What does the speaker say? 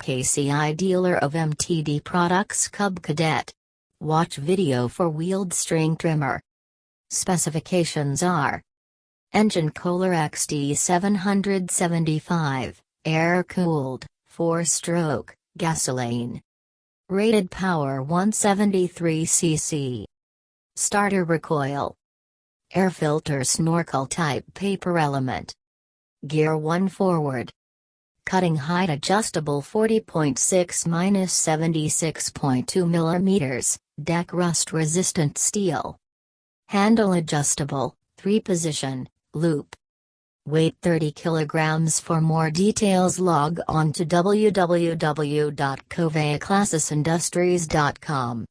KCI dealer of MTD products Cub Cadet. Watch video for wheeled string trimmer. Specifications are: engine Kohler XD 775, air-cooled, 4-stroke, gasoline. Rated power 173 cc. Starter recoil. Air filter snorkel type paper element. Gear 1 forward. Cutting height adjustable 40.6-76.2 mm, deck rust resistant steel. Handle adjustable, 3-position, loop. Weight 30 kg. For more details log on to www.KOVAI CLASSIC INDUSTRIES.com.